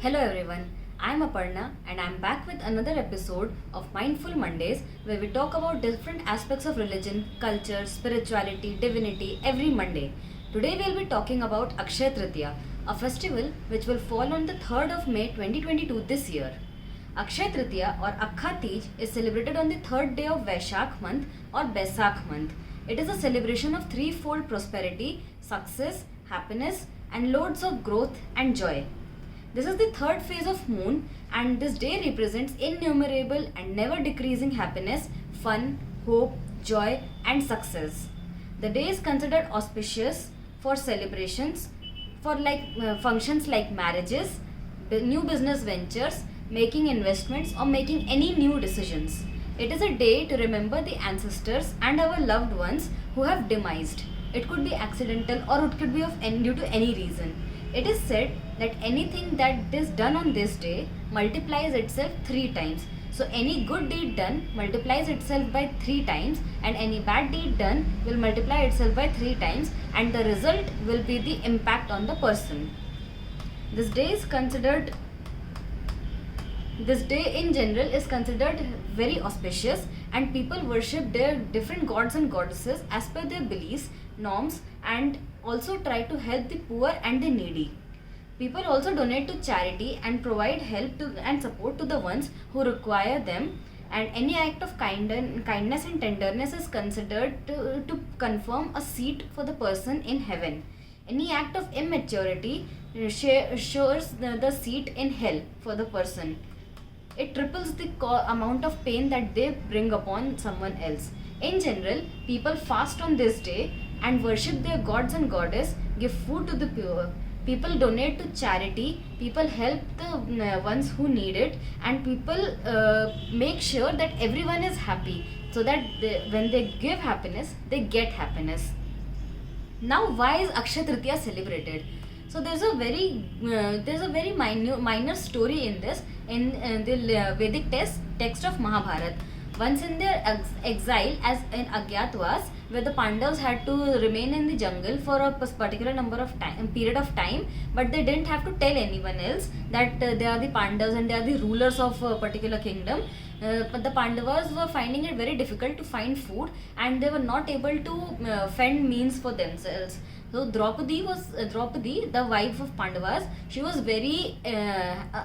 Hello everyone, I am Aparna and I am back with another episode of Mindful Mondays where we talk about different aspects of religion, culture, spirituality, divinity every Monday. Today we will be talking about Akshaya Tritiya, a festival which will fall on the 3rd of May 2022 this year. Akshaya Tritiya or Akha Teej is celebrated on the 3rd day of Vaishakh month or Baisakh month. It is a celebration of threefold prosperity, success, happiness and loads of growth and joy. This is the third phase of moon and this day represents innumerable and never decreasing happiness, fun, hope, joy and success. The day is considered auspicious for celebrations, for functions like marriages, new business ventures, making investments or making any new decisions. It is a day to remember the ancestors and our loved ones who have demised. It could be accidental or it could be due to any reason. It is said that anything that is done on this day multiplies itself 3 times. So any good deed done multiplies itself by 3 times and any bad deed done will multiply itself by 3 times and the result will be the impact on the person. This day in general is considered very auspicious and people worship their different gods and goddesses as per their beliefs, norms and also try to help the poor and the needy. People also donate to charity and provide help and support to the ones who require them, and any act of kindness and tenderness is considered to confirm a seat for the person in heaven. Any act of immaturity shows the seat in hell for the person. It triples the amount of pain that they bring upon someone else. In general, people fast on this day and worship their gods and goddess, give food to the poor. People donate to charity, people help the ones who need it, and people make sure that everyone is happy so that when they give happiness, they get happiness. Now, why is Akshaya Tritiya celebrated? So there's a very minor story in this the Vedic text of Mahabharata. Once in their exile as in Agyatwas, where the Pandavas had to remain in the jungle for a particular period of time, but they didn't have to tell anyone else that they are the Pandavas and they are the rulers of a particular kingdom. But the Pandavas were finding it very difficult to find food and they were not able to fend means for themselves. So Draupadi, the wife of Pandavas, she was very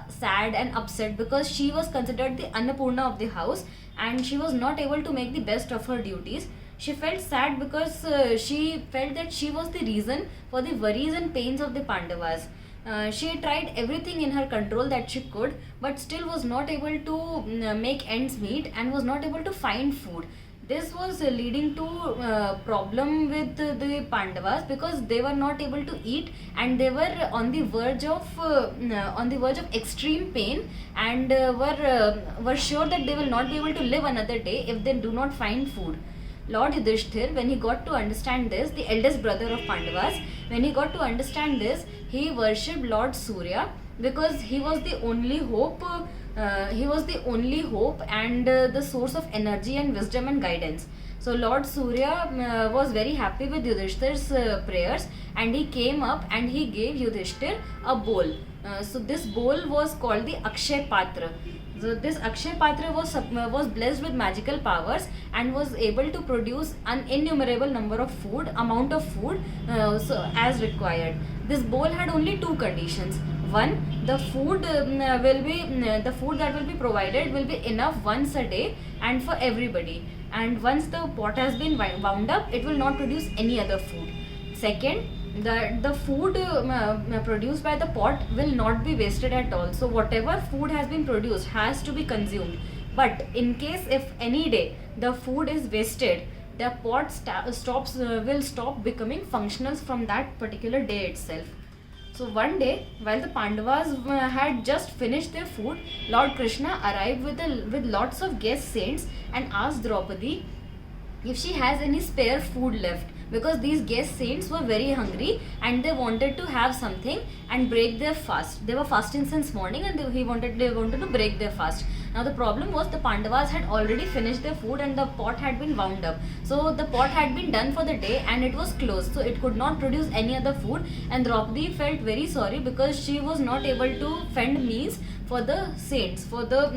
sad and upset because she was considered the Annapurna of the house and she was not able to make the best of her duties. She felt sad because she felt that she was the reason for the worries and pains of the Pandavas. She tried everything in her control that she could, but still was not able to make ends meet and was not able to find food. This was leading to problem with the Pandavas because they were not able to eat and they were on the verge of extreme pain and were sure that they will not be able to live another day if they do not find food. Lord Yudhishthir, when he got to understand this, the eldest brother of Pandavas, when he got to understand this, he worshipped Lord Surya because he was the only hope. And the source of energy and wisdom and guidance. So Lord Surya was very happy with Yudhishthir's prayers and he came up and he gave Yudhishthir a bowl. So this bowl was called the Akshaya Patra. So this Akshaya Patra was blessed with magical powers and was able to produce an innumerable amount of food as required. This bowl had only 2 conditions. One, the food that will be provided will be enough once a day and for everybody. And once the pot has been wound up, it will not produce any other food. Second, the food produced by the pot will not be wasted at all. So whatever food has been produced has to be consumed. But in case if any day the food is wasted, the pot will stop becoming functional from that particular day itself. So one day, while the Pandavas had just finished their food, Lord Krishna arrived with lots of guest saints and asked Draupadi if she has any spare food left. because these guest saints were very hungry and they wanted to have something and break their fast. They were fasting since morning and they wanted to break their fast. Now the problem was the Pandavas had already finished their food and the pot had been wound up. So the pot had been done for the day and it was closed, so it could not produce any other food, and Draupadi felt very sorry because she was not able to fend meals for the saints, for the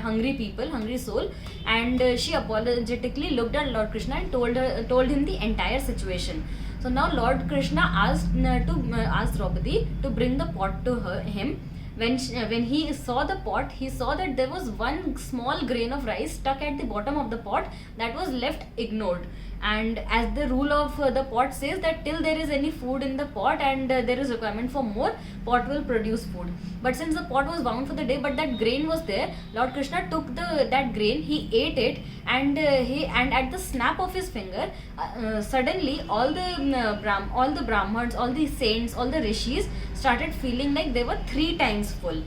hungry people, hungry soul, and she apologetically looked at Lord Krishna and told him the entire situation. So now Lord Krishna asked Draupadi to bring the pot to him. When he saw the pot, he saw that there was one small grain of rice stuck at the bottom of the pot that was left ignored. And as the rule of the pot says that till there is any food in the pot and there is requirement for more, pot will produce food. But since the pot was wound for the day, but that grain was there, Lord Krishna took that grain, he ate it, and at the snap of his finger, suddenly all the Brahmans, all the saints, all the rishis started feeling like they were 3 times full,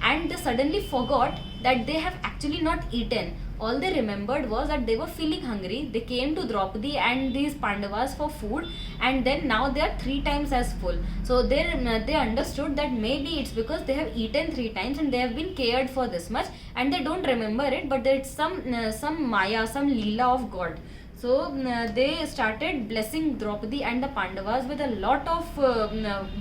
and they suddenly forgot that they have actually not eaten. All they remembered was that they were feeling hungry. They came to Draupadi and these Pandavas for food, and then now they are 3 times as full. So they understood that maybe it's because they have eaten 3 times and they have been cared for this much, and they don't remember it, but it's some Maya, some Leela of God. So they started blessing Draupadi and the Pandavas with a lot of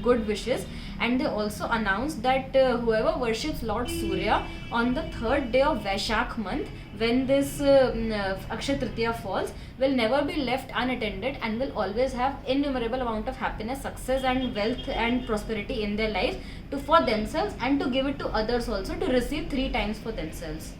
good wishes, and they also announced that whoever worships Lord Surya on the 3rd day of Vaishakh month, when this Akshaya Tritiya falls, will never be left unattended and will always have innumerable amount of happiness, success and wealth and prosperity in their lives for themselves, and to give it to others also, to receive 3 times for themselves.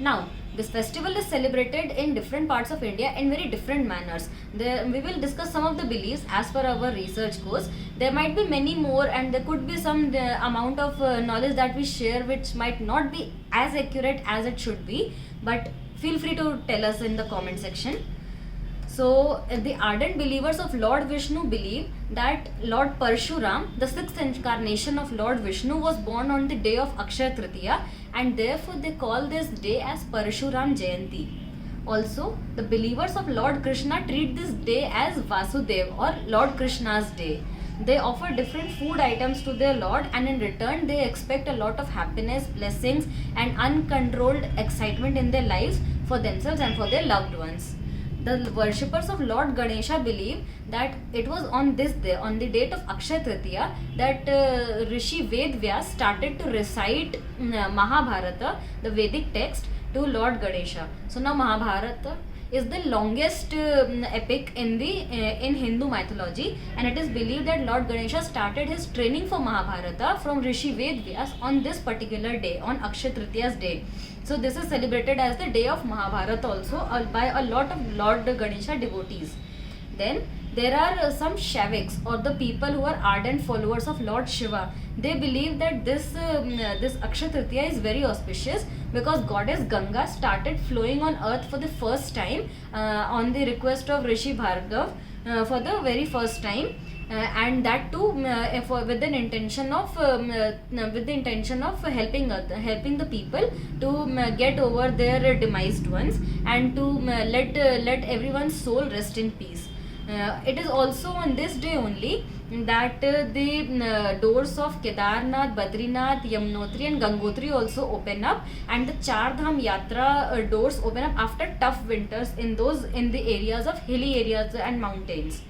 Now, this festival is celebrated in different parts of India in very different manners. We will discuss some of the beliefs as per our research goes. There might be many more, and there could be some amount of knowledge that we share which might not be as accurate as it should be, but feel free to tell us in the comment section. So, the ardent believers of Lord Vishnu believe that Lord Parshuram, the 6th incarnation of Lord Vishnu, was born on the day of Akshaya Tritiya, and therefore they call this day as Parshuram Jayanti. Also, the believers of Lord Krishna treat this day as Vasudev, or Lord Krishna's day. They offer different food items to their Lord, and in return they expect a lot of happiness, blessings and uncontrolled excitement in their lives for themselves and for their loved ones. The worshippers of Lord Ganesha believe that it was on this day, on the date of Akshaya Tritiya, that Rishi Vedvyas started to recite Mahabharata, the Vedic text, to Lord Ganesha. So now Mahabharata is the longest epic in Hindu mythology, and it is believed that Lord Ganesha started his training for Mahabharata from Rishi Vedvyas on this particular day, on Akshaya Tritiya's day. So this is celebrated as the day of Mahabharata also by a lot of Lord Ganesha devotees. Then there are some Shaviks, or the people who are ardent followers of Lord Shiva. They believe that this Akshaya Tritiya is very auspicious because goddess Ganga started flowing on earth for the first time on the request of Rishi Bhargav for the very first time. And that too with the intention of helping the people to get over their demised ones, and to let everyone's soul rest in peace. It is also on this day only that the doors of Kedarnath, Badrinath, Yamunotri and Gangotri also open up, and the Char Dham Yatra doors open up after tough winters in the areas of hilly areas and mountains.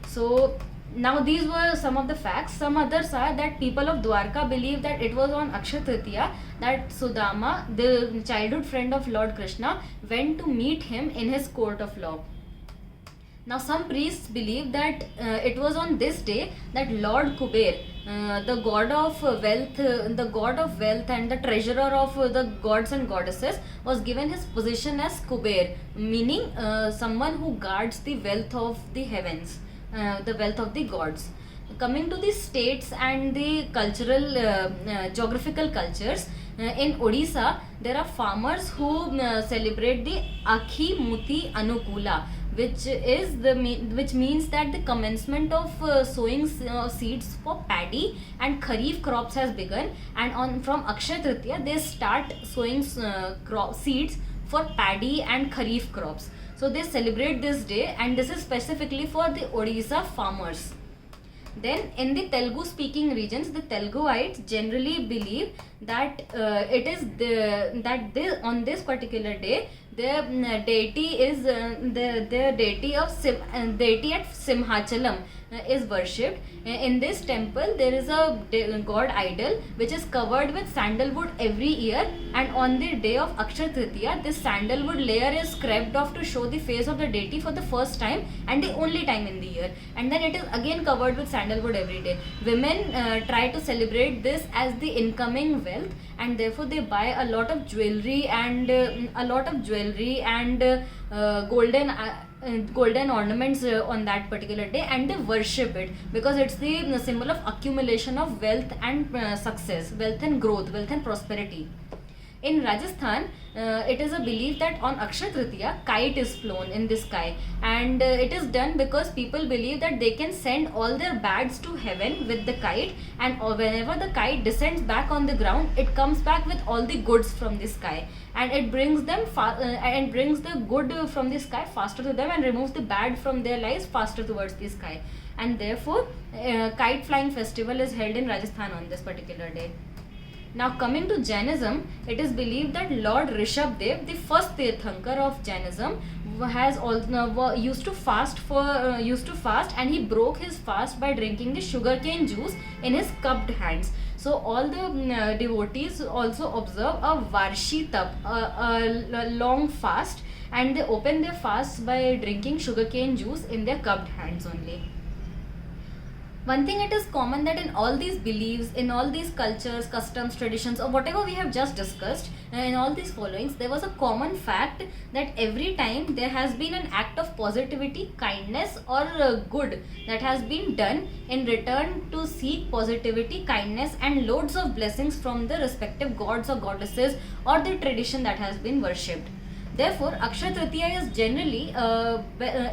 So now these were some of the facts. Some others are that people of Dwarka believe that it was on Akshaya Tritiya that Sudama, the childhood friend of Lord Krishna, went to meet him in his court of law. Now some priests believe that it was on this day that Lord Kuber, the god of wealth and the treasurer of the gods and goddesses, was given his position as Kuber, meaning someone who guards the wealth of the heavens, the wealth of the gods. Coming to the states and the cultural geographical cultures, in Odisha there are farmers who celebrate the Akhi Muti Anukula, which means that the commencement of sowing seeds for paddy and kharif crops has begun, and from Akshaya Tritiya they start sowing seeds for paddy and kharif crops. So they celebrate this day, and this is specifically for the Odisha farmers. Then in the Telugu speaking regions, the Teluguites generally believe that on this particular day, their deity is the deity of deity at Simhachalam is worshipped. In this temple there is a god idol which is covered with sandalwood every year, and on the day of Akshaya Tritiya, this sandalwood layer is scraped off to show the face of the deity for the first time and the only time in the year, and then it is again covered with sandalwood every day. Women try to celebrate this as the incoming wealth, and therefore they buy a lot of jewelry and golden ornaments on that particular day, and they worship it because it's the symbol of accumulation of wealth and success, wealth and growth, wealth and prosperity. In Rajasthan, it is a belief that on Akshaya Tritiya, kite is flown in the sky, and it is done because people believe that they can send all their bads to heaven with the kite, and whenever the kite descends back on the ground, it comes back with all the goods from the sky, and it brings them and brings the good from the sky faster to them and removes the bad from their lives faster towards the sky, and therefore kite flying festival is held in Rajasthan on this particular day. Now coming to Jainism, it is believed that Lord Rishabdev, the first Tirthankar of Jainism, has also used to fast, and he broke his fast by drinking the sugarcane juice in his cupped hands. So all the devotees also observe a Varshi Tap, a long fast, and they open their fasts by drinking sugarcane juice in their cupped hands only. One thing it is common that in all these beliefs, in all these cultures, customs, traditions, or whatever we have just discussed, in all these followings, there was a common fact that every time there has been an act of positivity, kindness, or good that has been done in return to seek positivity, kindness, and loads of blessings from the respective gods or goddesses or the tradition that has been worshipped. Therefore, Akshaya Tritiya is generally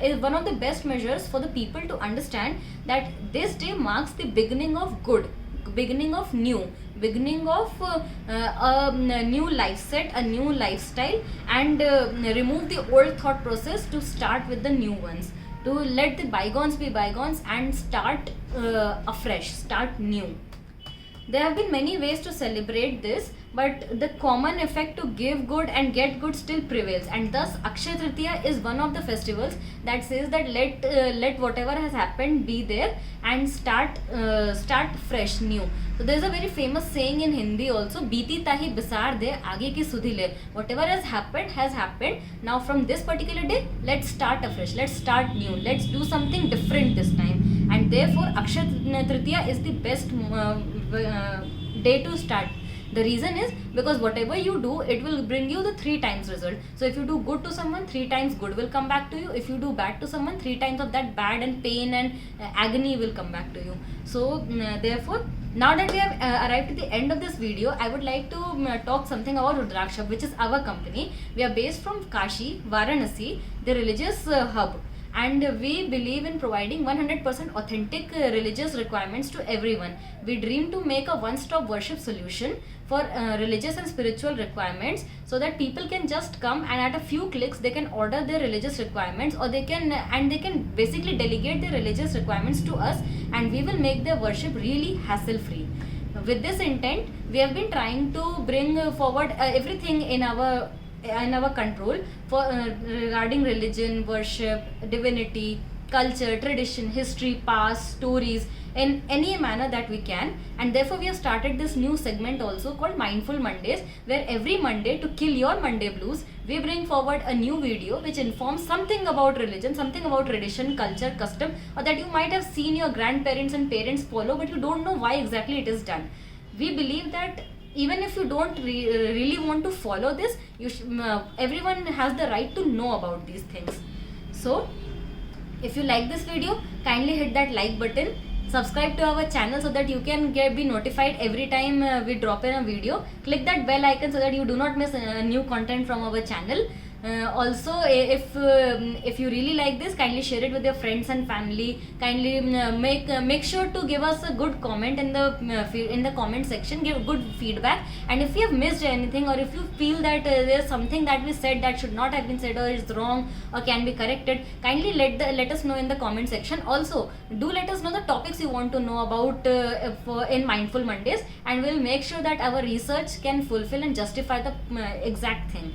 is one of the best measures for the people to understand that this day marks the beginning of good, beginning of new, beginning of a new life set, a new lifestyle, and remove the old thought process to start with the new ones, to let the bygones be bygones and start afresh, start new. There have been many ways to celebrate this, but the common effect to give good and get good still prevails, and thus Akshaya Tritiya is one of the festivals that says that let whatever has happened be there and start fresh, new. So there is a very famous saying in Hindi also, "Biti tahi bisar de, aage ki sudhi le." Whatever has happened. Now from this particular day, let's start afresh, let's start new, let's do something different this time, and therefore Akshaya Tritiya is the best day to start. The reason is because whatever you do, it will bring you the 3 times result. So if you do good to someone, 3 times good will come back to you. If you do bad to someone, 3 times of that bad and pain and agony will come back to you. So therefore, now that we have arrived at the end of this video, I would like to talk something about Rudrakshahub, which is our company. We are based from Kashi, Varanasi, the religious hub. And we believe in providing 100% authentic religious requirements to everyone. We dream to make a one-stop worship solution for religious and spiritual requirements, so that people can just come and at a few clicks they can order their religious requirements, or they can basically delegate their religious requirements to us, and we will make their worship really hassle-free. With this intent, we have been trying to bring forward everything in our control for regarding religion, worship, divinity, culture, tradition, history, past, stories, in any manner that we can. And therefore we have started this new segment also called Mindful Mondays, where every Monday, to kill your Monday blues, we bring forward a new video which informs something about religion, something about tradition, culture, custom, or that you might have seen your grandparents and parents follow, but you don't know why exactly it is done. We believe that even if you don't really want to follow this, everyone has the right to know about these things. So if you like this video, kindly hit that like button, subscribe to our channel so that you can be notified every time we drop in a video. Click that bell icon so that you do not miss new content from our channel. Also, if you really like this, kindly share it with your friends and family. Kindly make sure to give us a good comment in the comment section. Give good feedback. And if you have missed anything, or if you feel that there's something that we said that should not have been said, or is wrong, or can be corrected, kindly let us know in the comment section. Also, do let us know the topics you want to know about in Mindful Mondays, and we'll make sure that our research can fulfill and justify the exact thing.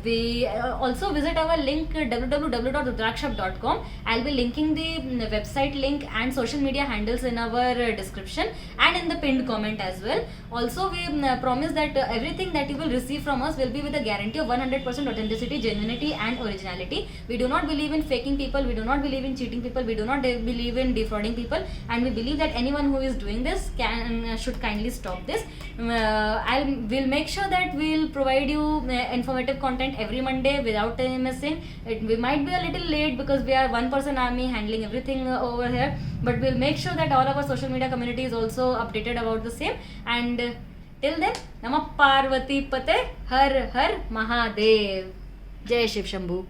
We also visit our link www.rudrakshahub.com. I'll be linking the website link and social media handles in our description and in the pinned comment as well. Also, we promise that everything that you will receive from us will be with a guarantee of 100% authenticity, genuinity and originality. We do not believe in faking people, we do not believe in cheating people, we do not believe in defrauding people, and we believe that anyone who is doing this should kindly stop this. We'll make sure that we'll provide you informative content every Monday without missing. We might be a little late because we are one person army handling everything over here, but we'll make sure that all our social media community is also updated about the same. And till then, Namah Parvati Pataye, Har Har Mahadev. Jai Shiv Shambhu.